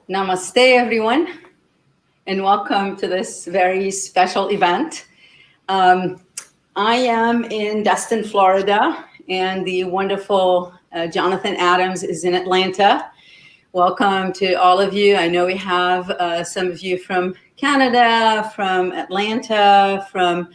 Namaste, everyone, and welcome to this very special event. I am in Destin, Florida, and the wonderful Jonathan Adams is in Atlanta. Welcome to all of you. I know we have some of you from Canada, from Atlanta, from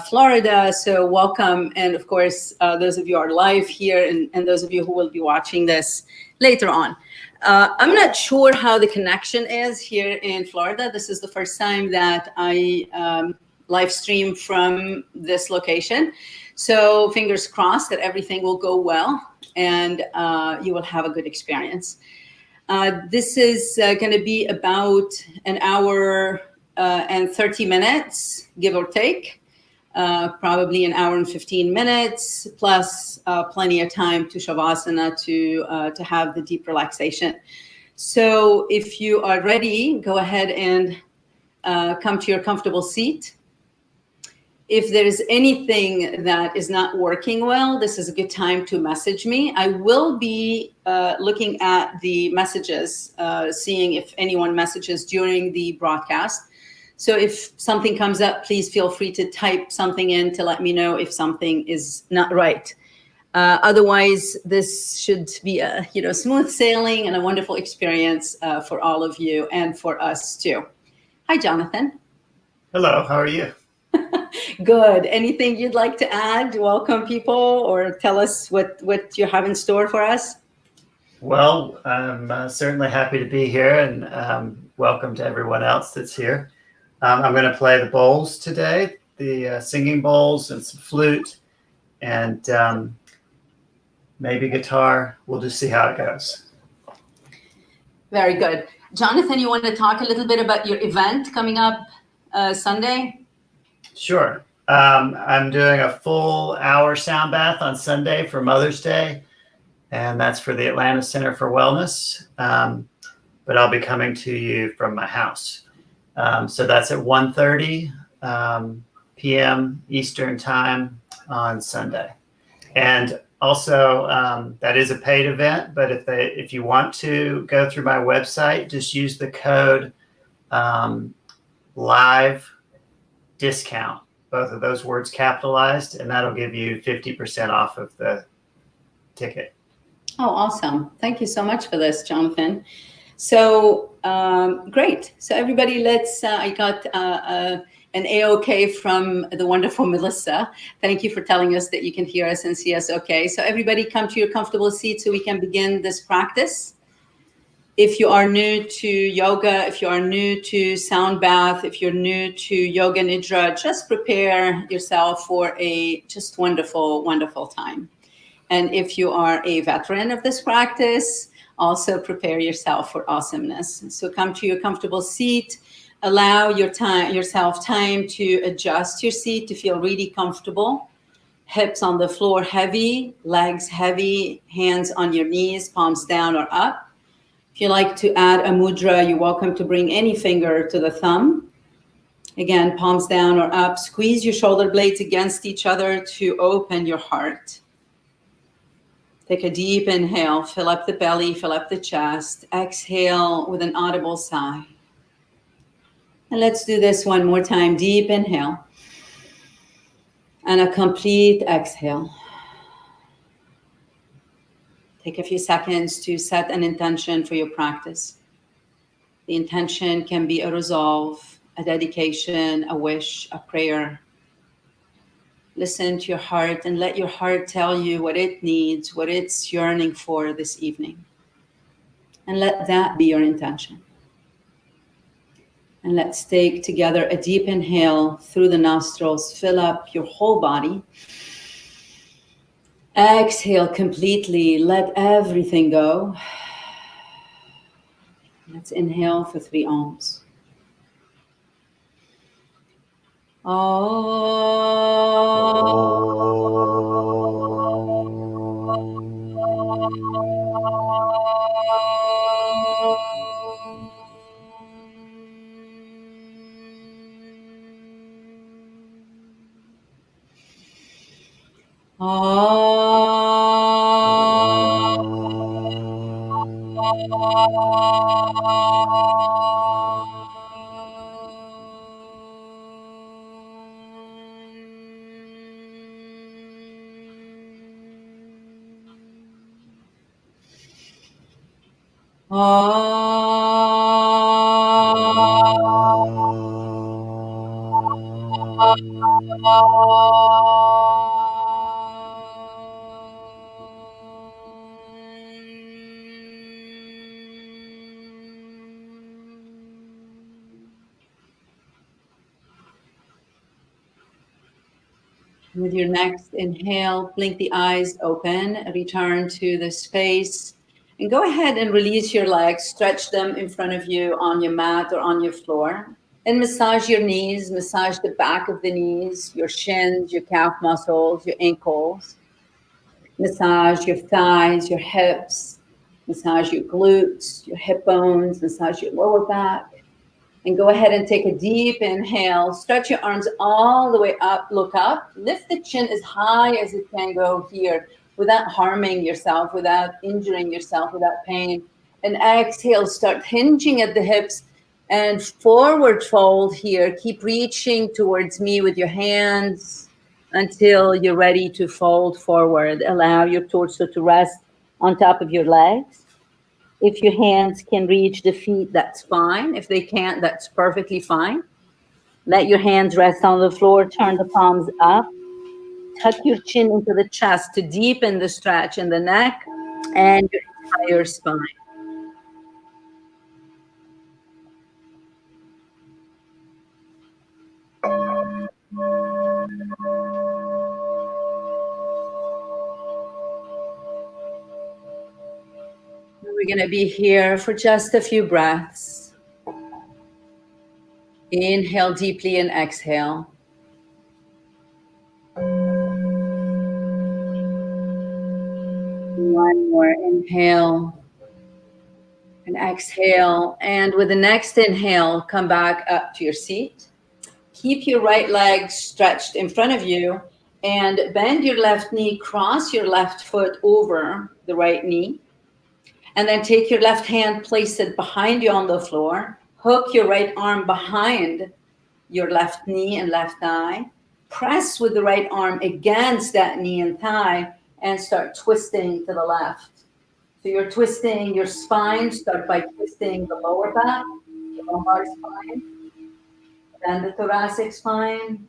Florida, so welcome. And of course, those of you are live here and those of you who will be watching this later on. I'm not sure how the connection is here in Florida. This is the first time that I live stream from this location. So fingers crossed that everything will go well and you will have a good experience. This is going to be about an hour and 30 minutes, give or take. Probably an hour and 15 minutes, plus plenty of time to Shavasana to have the deep relaxation. So if you are ready, go ahead and come to your comfortable seat. If there's anything that is not working well, this is a good time to message me. I will be looking at the messages, seeing if anyone messages during the broadcast. So if something comes up, please feel free to type something in to let me know if something is not right. Otherwise, this should be a smooth sailing and a wonderful experience for all of you and for us too. Hi, Jonathan. Hello, how are you? Good. Anything you'd like to add? Welcome people, or tell us what you have in store for us? Well, I'm certainly happy to be here, and welcome to everyone else that's here. I'm going to play the bowls today, the singing bowls and some flute and maybe guitar. We'll just see how it goes. Very good. Jonathan, you want to talk a little bit about your event coming up Sunday? Sure. I'm doing a full hour sound bath on Sunday for Mother's Day, and that's for the Atlanta Center for Wellness. But I'll be coming to you from my house. So that's at 1:30 p.m. Eastern time on Sunday. And also, that is a paid event, but if you want to go through my website, just use the code live discount, both of those words capitalized, and that'll give you 50% off of the ticket. Oh, awesome. Thank you so much for this, Jonathan. So great. So everybody, I got an A-OK from the wonderful Melissa. Thank you for telling us that you can hear us and see us okay. So everybody come to your comfortable seat so we can begin this practice. If you are new to yoga, if you are new to SoundBath, if you're new to Yoga Nidra, just prepare yourself for a just wonderful, wonderful time. And if you are a veteran of this practice, also prepare yourself for awesomeness. So come to your comfortable seat, allow yourself time to adjust your seat to feel really comfortable. Hips on the floor heavy, legs heavy, hands on your knees, palms down or up. If you like to add a mudra, you're welcome to bring any finger to the thumb. Again, palms down or up. Squeeze your shoulder blades against each other to open your heart. Take a deep inhale, fill up the belly, fill up the chest. Exhale with an audible sigh. And let's do this one more time. Deep inhale. And a complete exhale. Take a few seconds to set an intention for your practice. The intention can be a resolve, a dedication, a wish, a prayer. Listen to your heart and let your heart tell you what it needs, what it's yearning for this evening. And let that be your intention. And let's take together a deep inhale through the nostrils. Fill up your whole body. Exhale completely. Let everything go. Let's inhale for 3 ohms. With your next inhale, blink the eyes open, return to the space, and go ahead and release your legs. Stretch them in front of you on your mat or on your floor. And massage your knees, massage the back of the knees, your shins, your calf muscles, your ankles. Massage your thighs, your hips, massage your glutes, your hip bones, massage your lower back. And go ahead and take a deep inhale. Stretch your arms all the way up. Look up. Lift the chin as high as it can go here without harming yourself, without injuring yourself, without pain. And exhale. Start hinging at the hips and forward fold here. Keep reaching towards me with your hands until you're ready to fold forward. Allow your torso to rest on top of your legs. If your hands can reach the feet, that's fine. If they can't, that's perfectly fine. Let your hands rest on the floor. Turn the palms up. Tuck your chin into the chest to deepen the stretch in the neck and your entire spine. We're going to be here for just a few breaths. Inhale deeply and exhale. One more inhale and exhale. And with the next inhale, come back up to your seat. Keep your right leg stretched in front of you and bend your left knee, cross your left foot over the right knee. And then take your left hand, place it behind you on the floor. Hook your right arm behind your left knee and left thigh. Press with the right arm against that knee and thigh and start twisting to the left. So you're twisting your spine. Start by twisting the lower back, the lumbar spine, then the thoracic spine,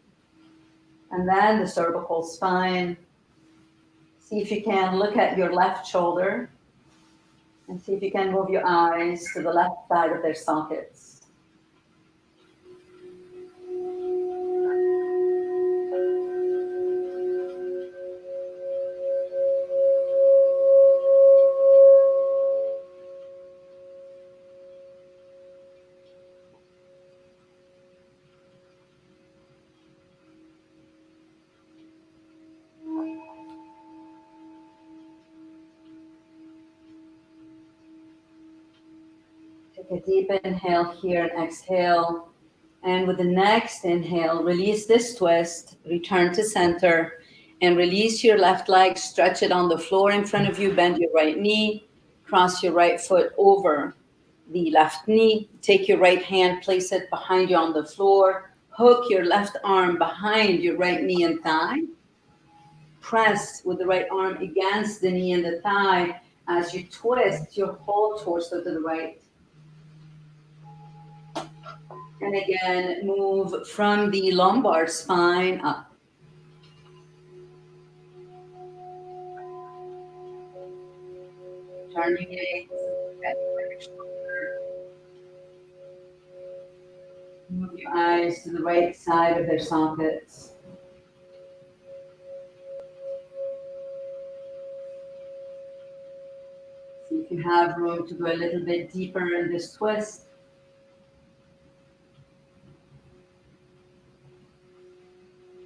and then the cervical spine. See if you can look at your left shoulder and see if you can move your eyes to the left side of their sockets. Take a deep inhale here and exhale. And with the next inhale, release this twist, return to center, and release your left leg. Stretch it on the floor in front of you. Bend your right knee. Cross your right foot over the left knee. Take your right hand, place it behind you on the floor. Hook your left arm behind your right knee and thigh. Press with the right arm against the knee and the thigh as you twist your whole torso to the right. And again, move from the lumbar spine up. Turn your gaze at your shoulder. Move your eyes to the right side of their sockets. See if you have room to go a little bit deeper in this twist.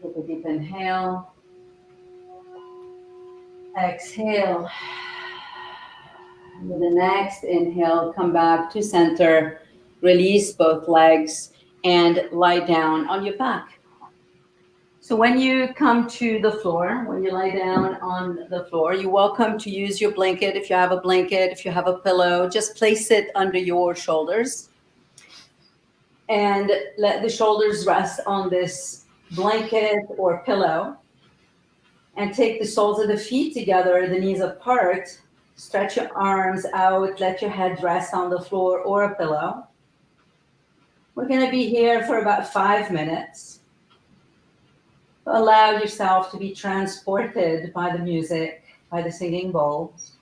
Take a deep inhale. Exhale. With the next inhale, come back to center. Release both legs and lie down on your back. So when you come to the floor, when you lie down on the floor, you're welcome to use your blanket. If you have a blanket, if you have a pillow, just place it under your shoulders and let the shoulders rest on this blanket or pillow. And take the soles of the feet together, the knees apart. Stretch your arms out, let your head rest on the floor or a pillow. We're going to be here for about 5 minutes. Allow yourself to be transported by the music, by the singing bowls.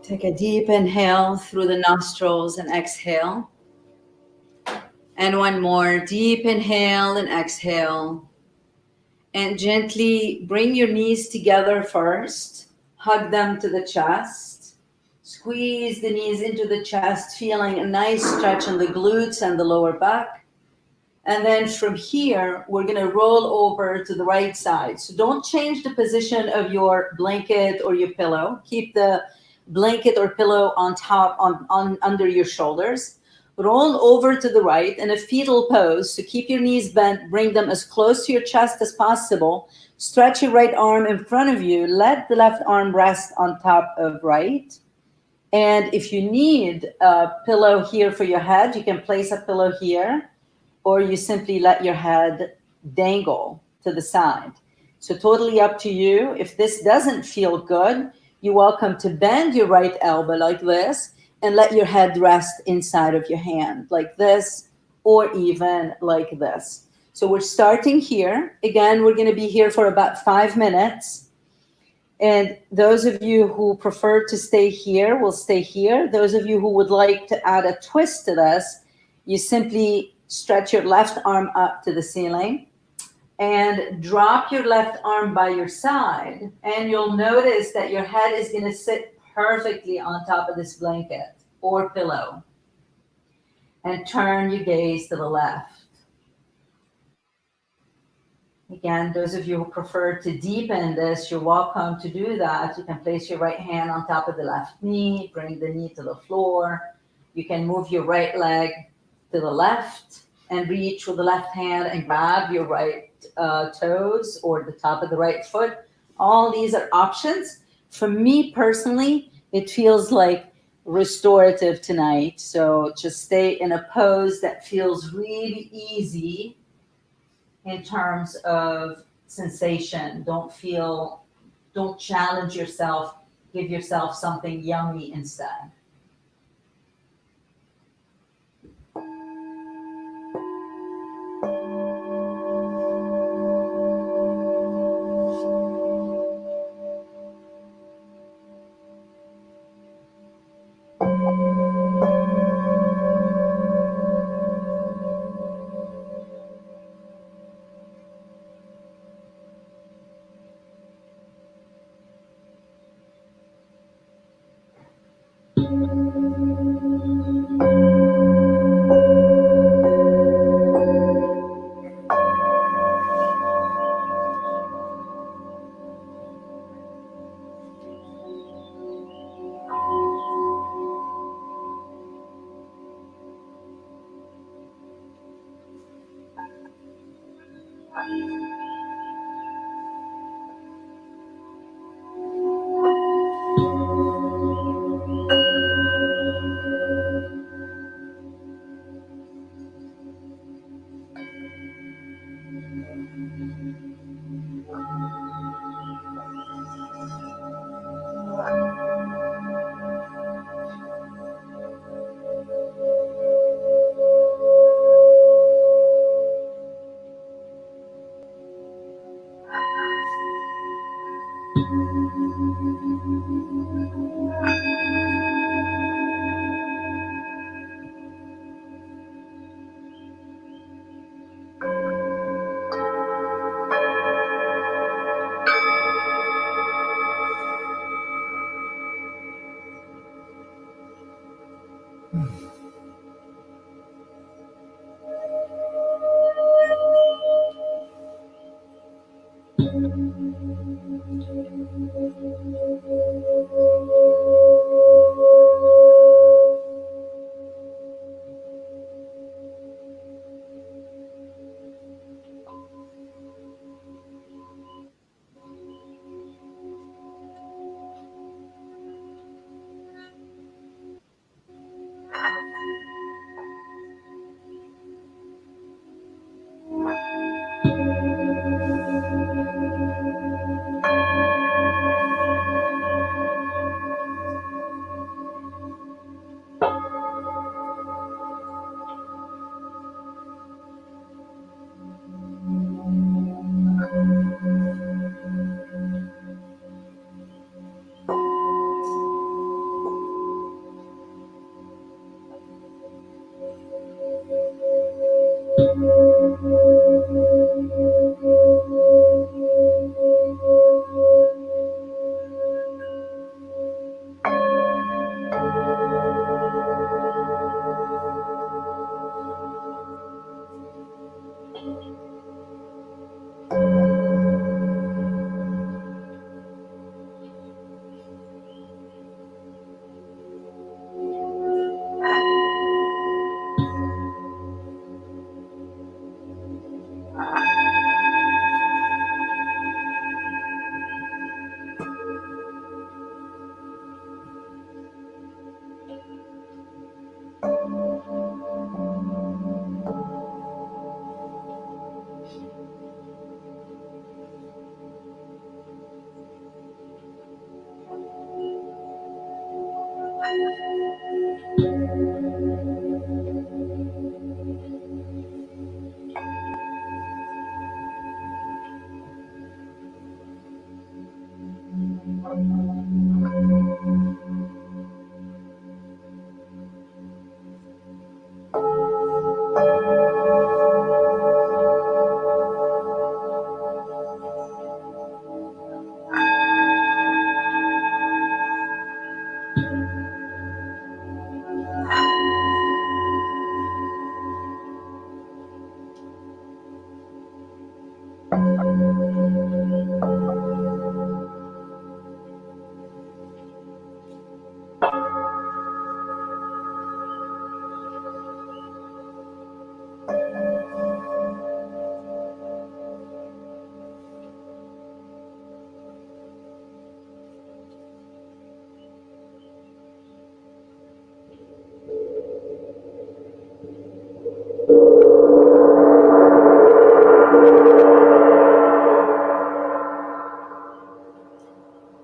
Take a deep inhale through the nostrils and exhale. And one more deep inhale and exhale. And gently bring your knees together first. Hug them to the chest. Squeeze the knees into the chest, feeling a nice stretch in the glutes and the lower back. And then from here, we're going to roll over to the right side. So don't change the position of your blanket or your pillow. Keep the blanket or pillow on top, on under your shoulders. Roll over to the right in a fetal pose. So keep your knees bent, bring them as close to your chest as possible. Stretch your right arm in front of you. Let the left arm rest on top of right. And if you need a pillow here for your head, you can place a pillow here, or you simply let your head dangle to the side. So totally up to you. If this doesn't feel good, you're welcome to bend your right elbow like this and let your head rest inside of your hand like this, or even like this. So we're starting here. Again, we're going to be here for about 5 minutes. And those of you who prefer to stay here will stay here. Those of you who would like to add a twist to this, you simply stretch your left arm up to the ceiling and drop your left arm by your side. And you'll notice that your head is going to sit perfectly on top of this blanket or pillow. And turn your gaze to the left. Again, those of you who prefer to deepen this, you're welcome to do that. You can place your right hand on top of the left knee, bring the knee to the floor. You can move your right leg to the left and reach with the left hand and grab your right toes or the top of the right foot. All these are options. For me personally, it feels like restorative tonight. So just stay in a pose that feels really easy in terms of sensation. Don't challenge yourself. Give yourself something yummy instead.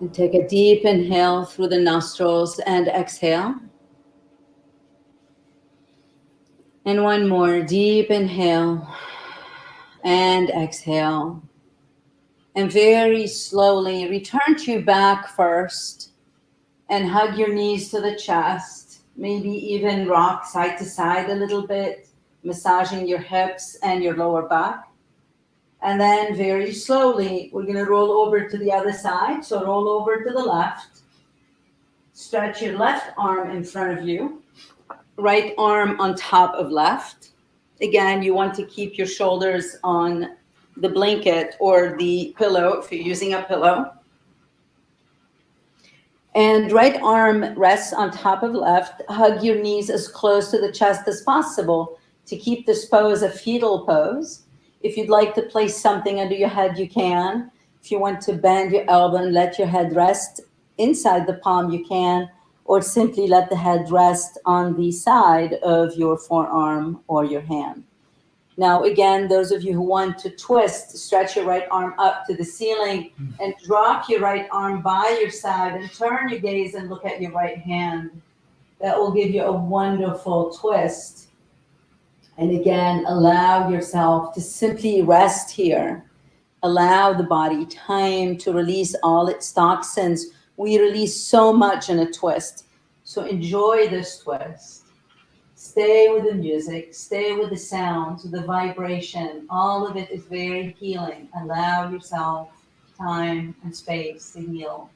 And take a deep inhale through the nostrils and exhale. And one more deep inhale and exhale. And very slowly return to your back first and hug your knees to the chest. Maybe even rock side to side a little bit, massaging your hips and your lower back. And then very slowly, we're going to roll over to the other side. So roll over to the left. Stretch your left arm in front of you. Right arm on top of left. Again, you want to keep your shoulders on the blanket or the pillow if you're using a pillow. And right arm rests on top of left. Hug your knees as close to the chest as possible to keep this pose a fetal pose. If you'd like to place something under your head, you can. If you want to bend your elbow and let your head rest inside the palm, you can. Or simply let the head rest on the side of your forearm or your hand. Now, again, those of you who want to twist, stretch your right arm up to the ceiling and drop your right arm by your side and turn your gaze and look at your right hand. That will give you a wonderful twist. And again, allow yourself to simply rest here. Allow the body time to release all its toxins. We release so much in a twist. So enjoy this twist. Stay with the music, stay with the sounds, with the vibration. All of it is very healing. Allow yourself time and space to heal.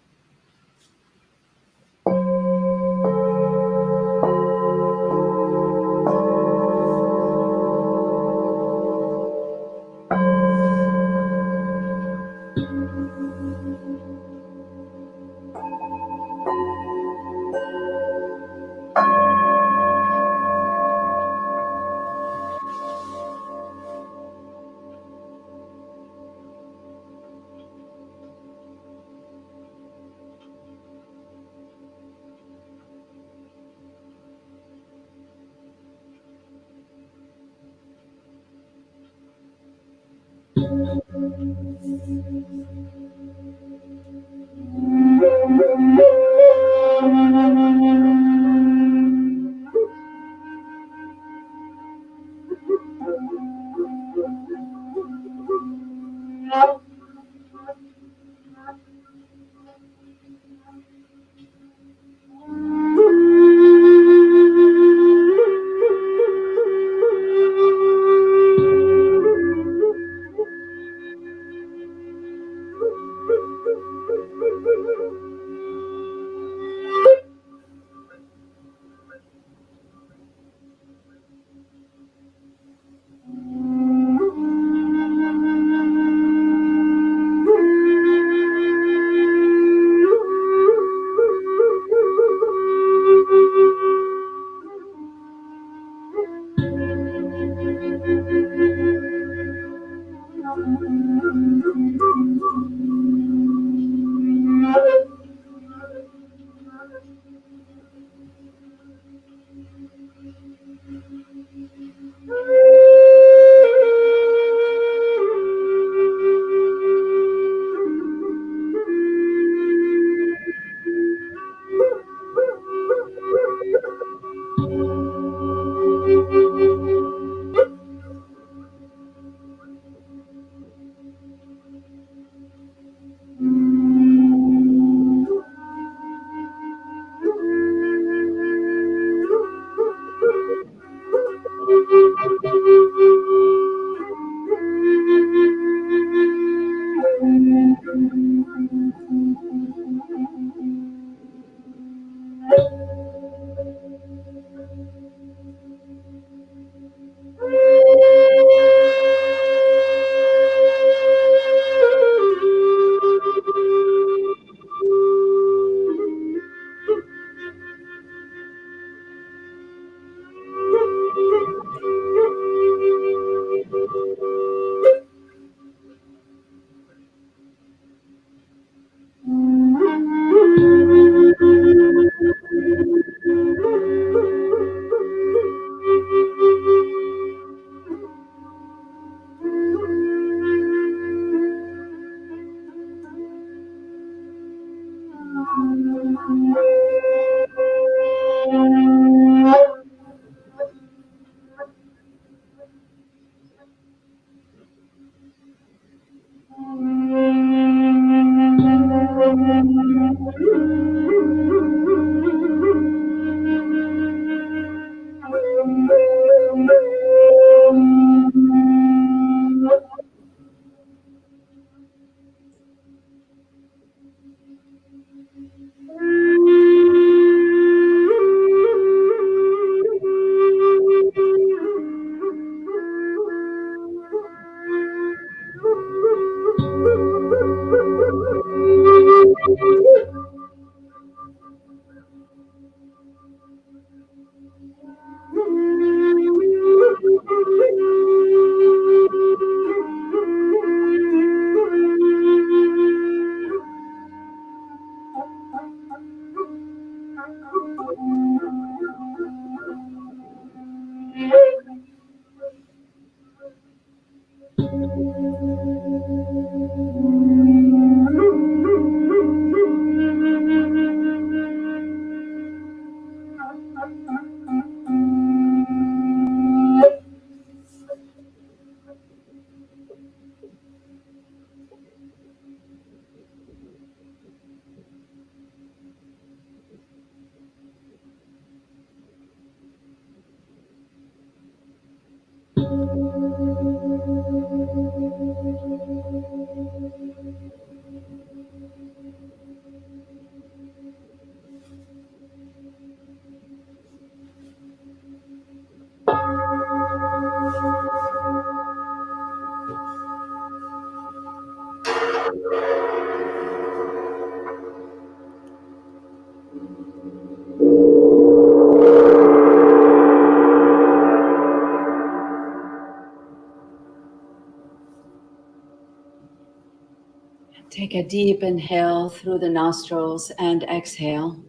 Take a deep inhale through the nostrils and exhale.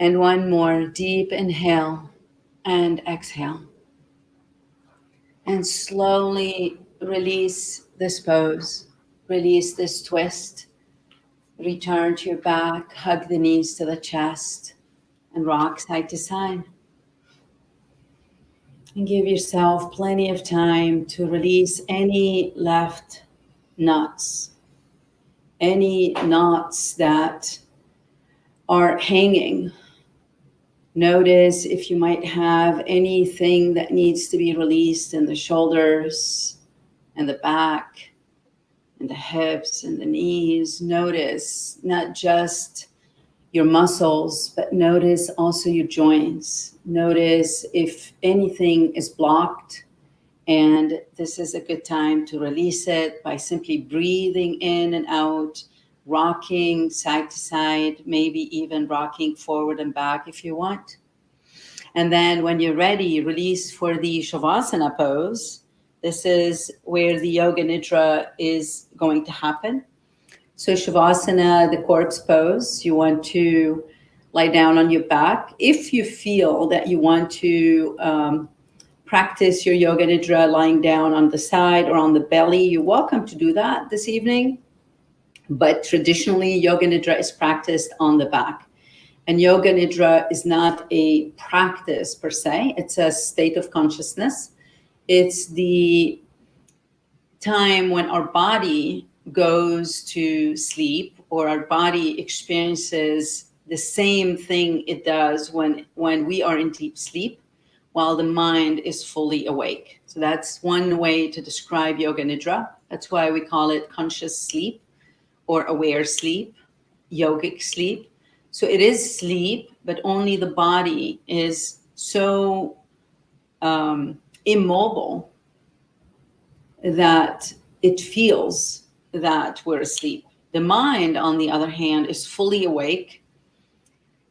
And one more deep inhale and exhale. And slowly release this pose, release this twist. Return to your back, hug the knees to the chest, and rock side to side. And give yourself plenty of time to release any left knots, any knots that are hanging. Notice if you might have anything that needs to be released in the shoulders and the back and the hips and the knees. Notice not just your muscles, but notice also your joints. Notice if anything is blocked, and this is a good time to release it by simply breathing in and out, rocking side to side, maybe even rocking forward and back if you want. And then when you're ready, release for the Shavasana pose. This is where the Yoga Nidra is going to happen. So Shavasana, the corpse pose, you want to lie down on your back. If you feel that you want to practice your Yoga Nidra lying down on the side or on the belly, you're welcome to do that this evening. But traditionally, Yoga Nidra is practiced on the back. And Yoga Nidra is not a practice per se. It's a state of consciousness. It's the time when our body goes to sleep, or our body experiences the same thing it does when we are in deep sleep, while the mind is fully awake. So that's one way to describe Yoga Nidra. That's why we call it conscious sleep or aware sleep, yogic sleep. So it is sleep, but only the body is so immobile that it feels that we're asleep. The mind, on the other hand, is fully awake,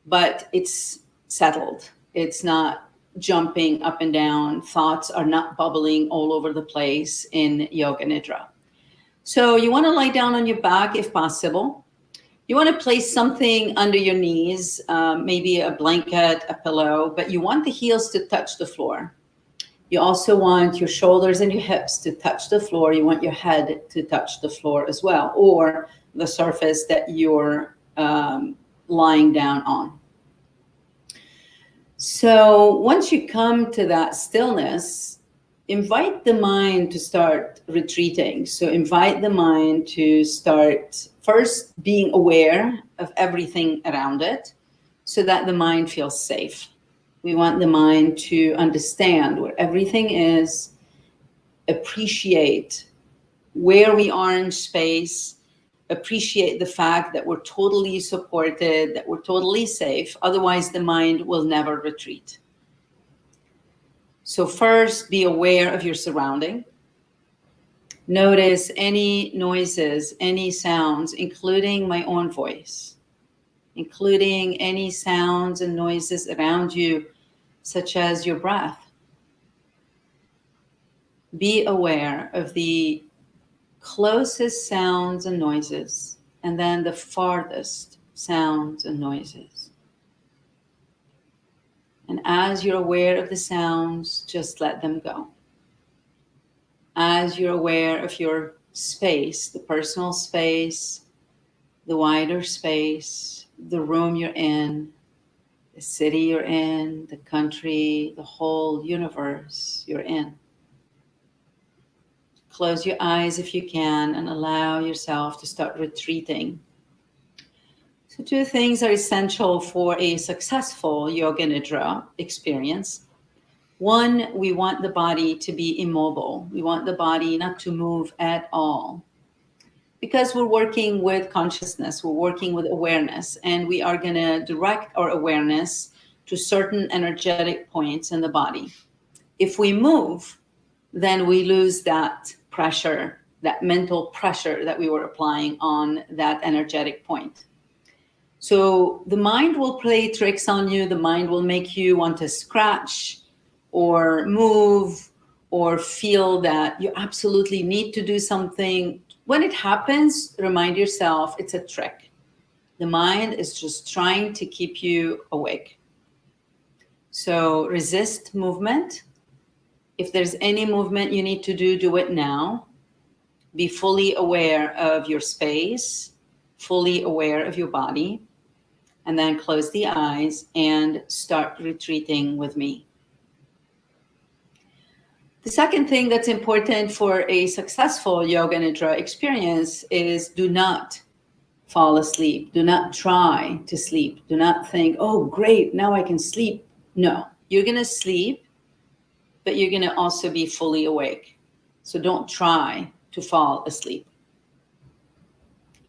but it's settled. It's not jumping up and down. Thoughts are not bubbling all over the place in Yoga Nidra. So you want to lie down on your back if possible. You want to place something under your knees, maybe a blanket, a pillow, but you want the heels to touch the floor. You also want your shoulders and your hips to touch the floor. You want your head to touch the floor as well, or the surface that you're lying down on. So once you come to that stillness, invite the mind to start retreating. So invite the mind to start first being aware of everything around it so that the mind feels safe. We want the mind to understand where everything is, appreciate where we are in space, appreciate the fact that we're totally supported, that we're totally safe. Otherwise, the mind will never retreat. So first, be aware of your surrounding. Notice any noises, any sounds, including my own voice, including any sounds and noises around you, such as your breath. Be aware of the closest sounds and noises, and then the farthest sounds and noises. And as you're aware of the sounds, just let them go. As you're aware of your space, the personal space, the wider space, the room you're in, the city you're in, the country, the whole universe you're in. Close your eyes if you can and allow yourself to start retreating. So 2 things are essential for a successful Yoga Nidra experience. One, we want the body to be immobile. We want the body not to move at all, because we're working with consciousness, we're working with awareness, and we are going to direct our awareness to certain energetic points in the body. If we move, then we lose that pressure, that mental pressure that we were applying on that energetic point. So the mind will play tricks on you. The mind will make you want to scratch or move or feel that you absolutely need to do something. When it happens, remind yourself it's a trick. The mind is just trying to keep you awake. So resist movement. If there's any movement you need to do, do it now. Be fully aware of your space, fully aware of your body, and then close the eyes and start retreating with me. The second thing that's important for a successful Yoga Nidra experience is do not fall asleep. Do not try to sleep. Do not think, oh, great, now I can sleep. No, you're going to sleep, but you're going to also be fully awake. So don't try to fall asleep.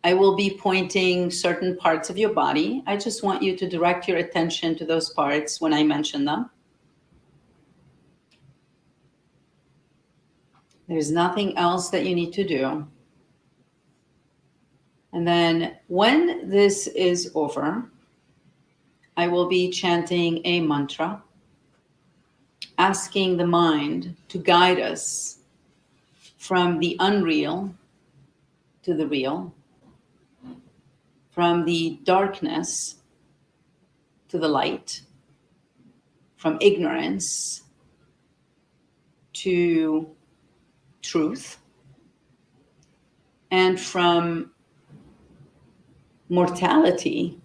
I will be pointing certain parts of your body. I just want you to direct your attention to those parts when I mention them. There's nothing else that you need to do. And then when this is over, I will be chanting a mantra, asking the mind to guide us from the unreal to the real, from the darkness to the light, from ignorance to truth, and from mortality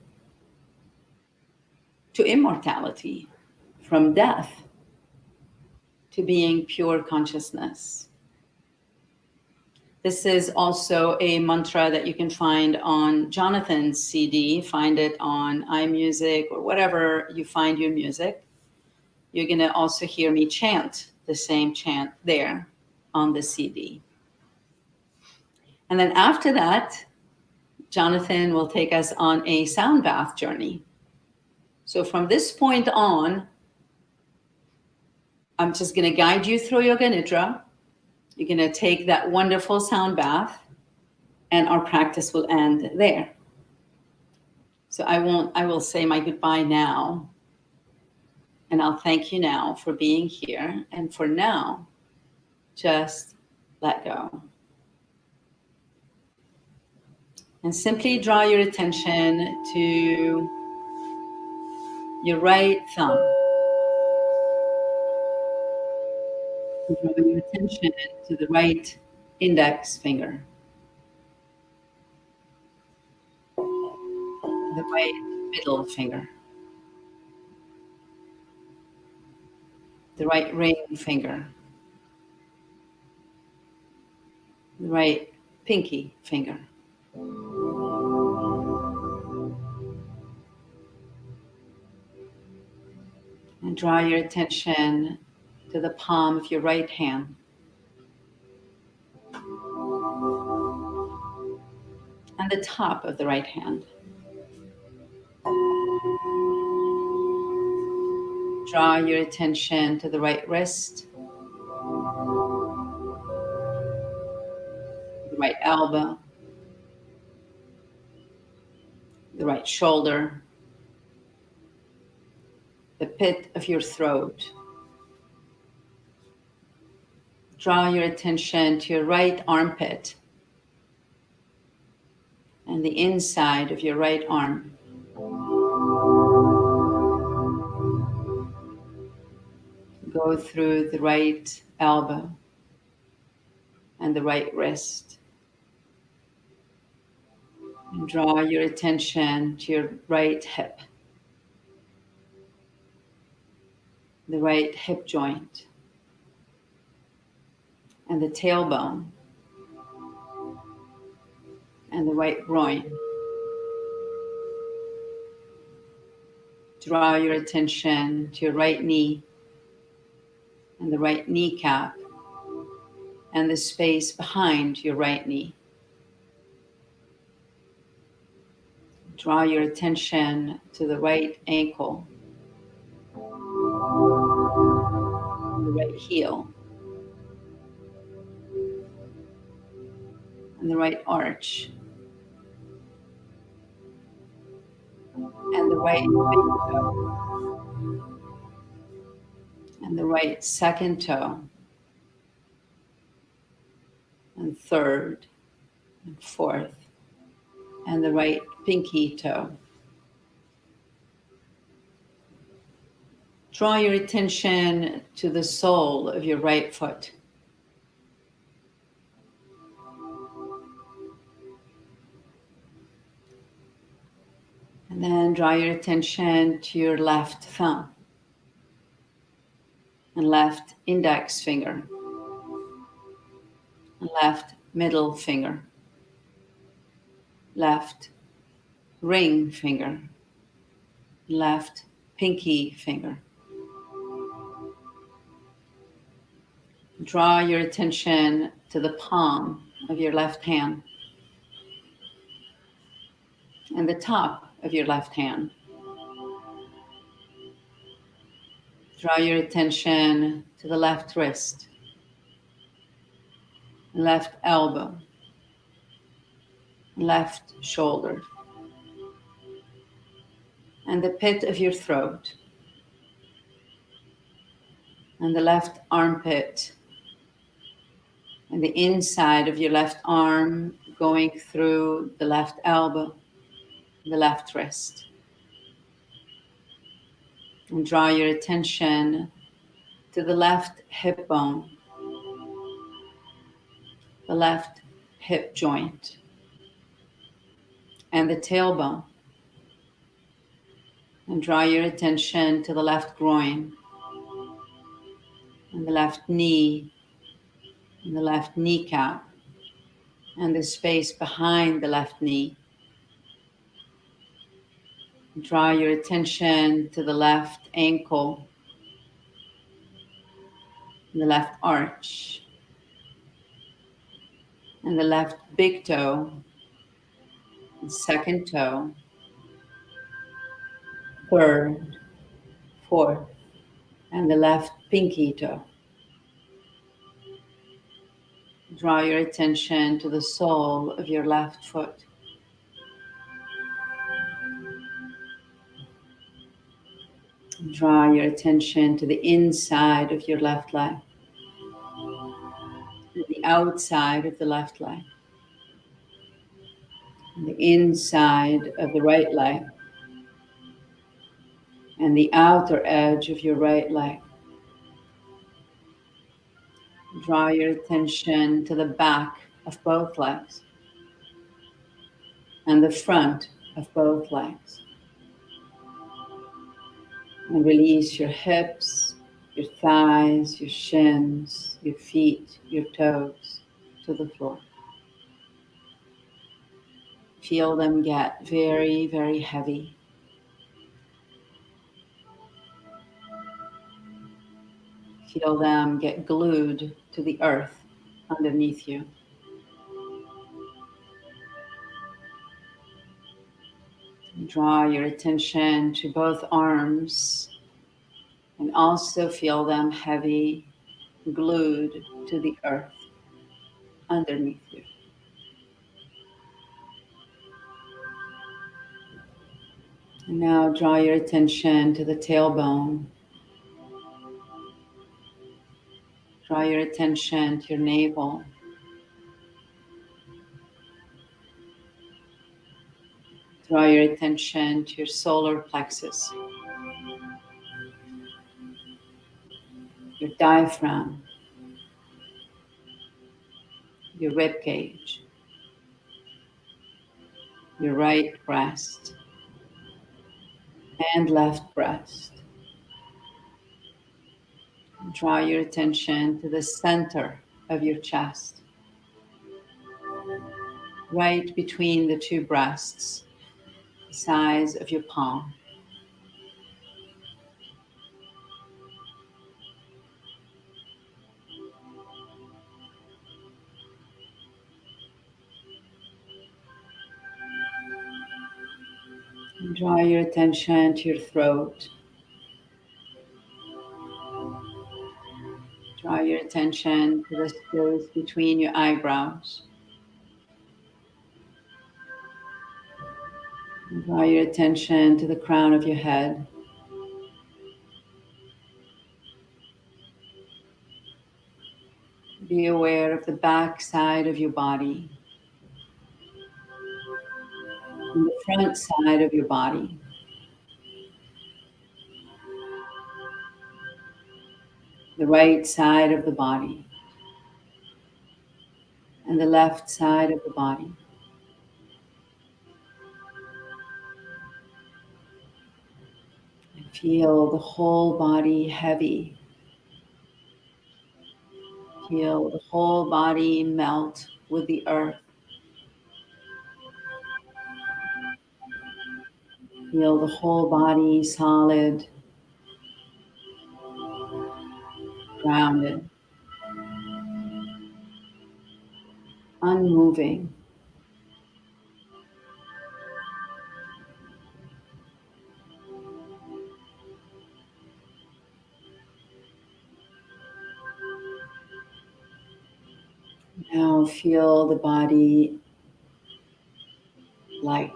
to immortality, from death to being pure consciousness. This is also a mantra that you can find on Jonathan's CD. Find it on iMusic or whatever you find your music. You're going to also hear me chant the same chant there on the CD. And then after that, Jonathan will take us on a SoundBath journey. So from this point on, I'm just going to guide you through Yoga Nidra. You're going to take that wonderful SoundBath, and our practice will end there. So I will say my goodbye now, and I'll thank you now for being here. And for now, just let go. And simply draw your attention to your right thumb. Draw your attention to the right index finger, the right middle finger, the right ring finger, the right pinky finger. And draw your attention to the palm of your right hand. And the top of the right hand. Draw your attention to the right wrist, the right elbow, the right shoulder, the pit of your throat. Draw your attention to your right armpit and the inside of your right arm. Go through the right elbow and the right wrist. And draw your attention to your right hip, the right hip joint, and the tailbone, and the right groin. Draw your attention to your right knee, and the right kneecap, and the space behind your right knee. Draw your attention to the right ankle, and the right heel, and the right arch, and the right big toe, and the right second toe, and third, and fourth, and the right pinky toe. Draw your attention to the sole of your right foot. And then draw your attention to your left thumb and left index finger and left middle finger, left ring finger, left pinky finger. Draw your attention to the palm of your left hand and the top of your left hand. Draw your attention to the left wrist, left elbow, left shoulder, and the pit of your throat, and the left armpit, and the inside of your left arm going through the left elbow, the left wrist. And draw your attention to the left hip bone, the left hip joint, and the tailbone. And draw your attention to the left groin, and the left knee, and the left kneecap, and the space behind the left knee. Draw your attention to the left ankle, and the left arch, and the left big toe, and second toe, third, fourth, and the left pinky toe. Draw your attention to the sole of your left foot. Draw your attention to the inside of your left leg, and the outside of the left leg, and the inside of the right leg, and the outer edge of your right leg. Draw your attention to the back of both legs and the front of both legs. And release your hips, your thighs, your shins, your feet, your toes to the floor. Feel them get very, very heavy. Feel them get glued to the earth underneath you. Draw your attention to both arms and also feel them heavy, glued to the earth underneath you. And now draw your attention to the tailbone. Draw your attention to your navel. Draw your attention to your solar plexus, your diaphragm, your rib cage, your right breast and left breast. Draw your attention to the center of your chest, right between the two breasts, the size of your palm. And draw your attention to your throat. Draw your attention to the space between your eyebrows. And draw your attention to the crown of your head. Be aware of the back side of your body and the front side of your body. The right side of the body and the left side of the body. And feel the whole body heavy. Feel the whole body melt with the earth. Feel the whole body solid, grounded, unmoving. Now feel the body light.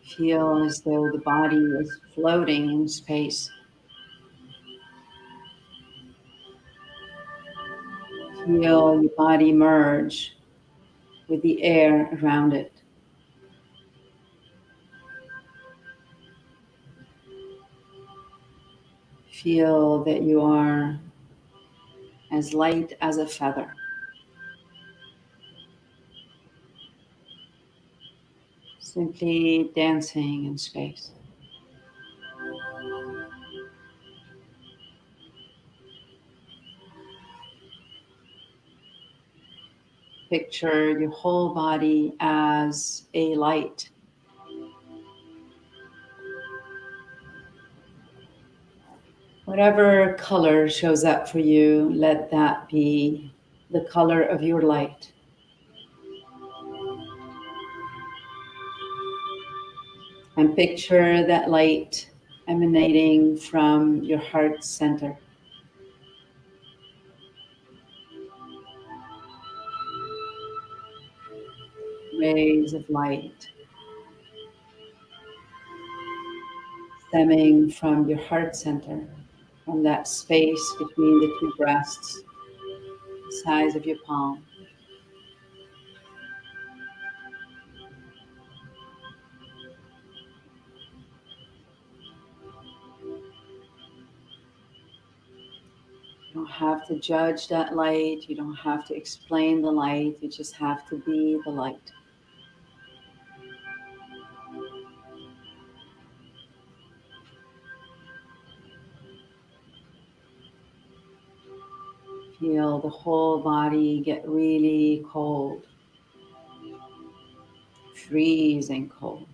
Feel as though the body is floating in space. Feel your body merge with the air around it. Feel that you are as light as a feather. Simply dancing in space. Picture your whole body as a light. Whatever color shows up for you, let that be the color of your light. And picture that light emanating from your heart center. Rays of light stemming from your heart center, from that space between the two breasts, the size of your palm. You don't have to judge that light. You don't have to explain the light. You just have to be the light. Feel the whole body get really cold, freezing cold.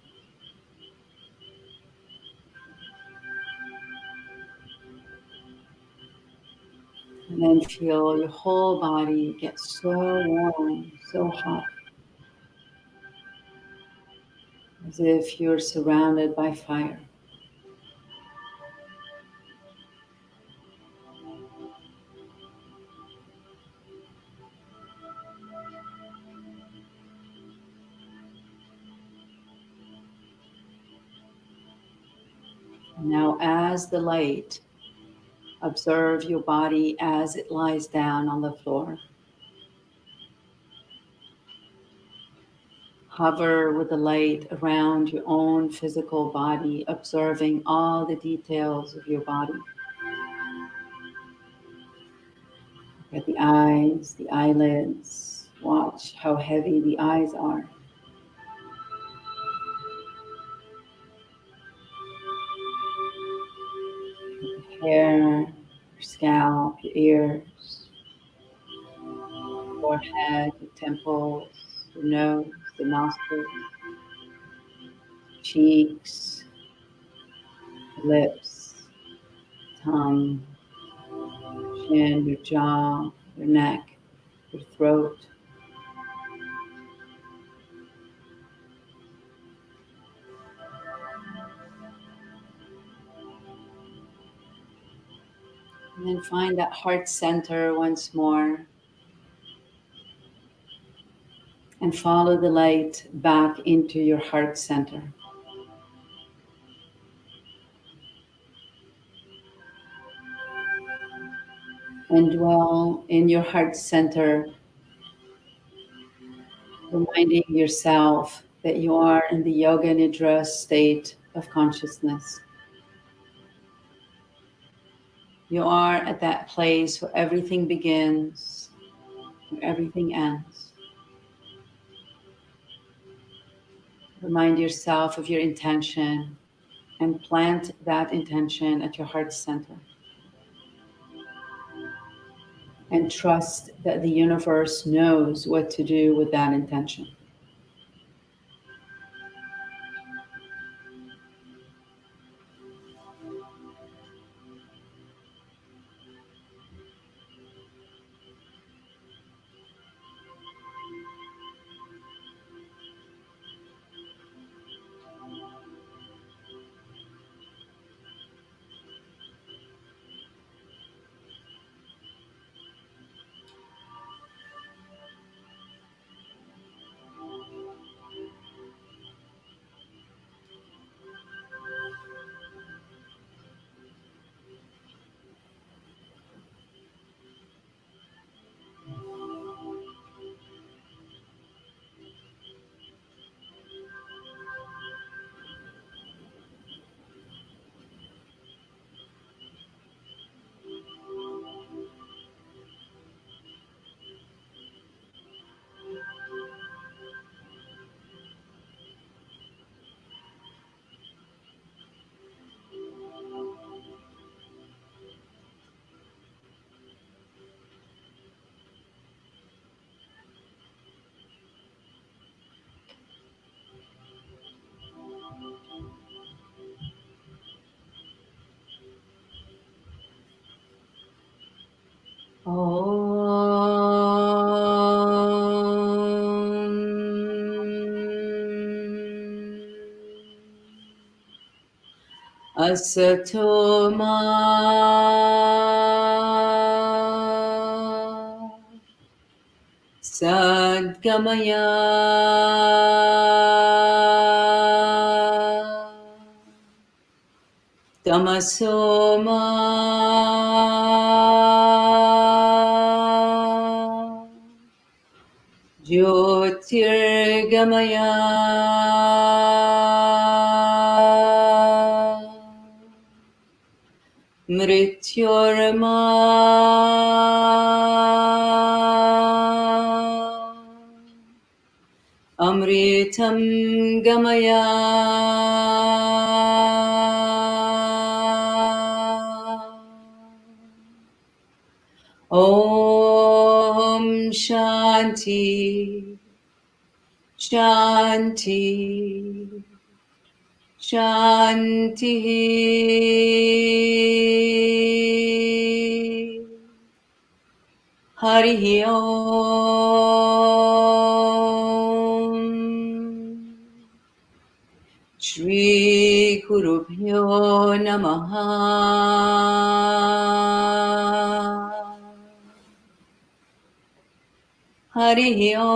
And then feel your whole body get so warm, so hot, as if you're surrounded by fire. Now, as the light, observe your body as it lies down on the floor. Hover with the light around your own physical body, observing all the details of your body. Look at the eyes, the eyelids. Watch how heavy the eyes are. Your hair, your scalp, your ears, forehead, your temples, your nose, the nostrils, cheeks, lips, tongue, chin, your jaw, your neck, your throat. And then find that heart center once more. And follow the light back into your heart center. And dwell in your heart center, reminding yourself that you are in the Yoga Nidra state of consciousness. You are at that place where everything begins, where everything ends. Remind yourself of your intention and plant that intention at your heart center. And trust that the universe knows what to do with that intention. Asatoma Sadgamaya Tamasoma Jyotirgamaya Mrityorma Amritam Gamaya Om Shanti Shanti Shanti Hari Om Shri Gurubhyo Namaha Hari Om.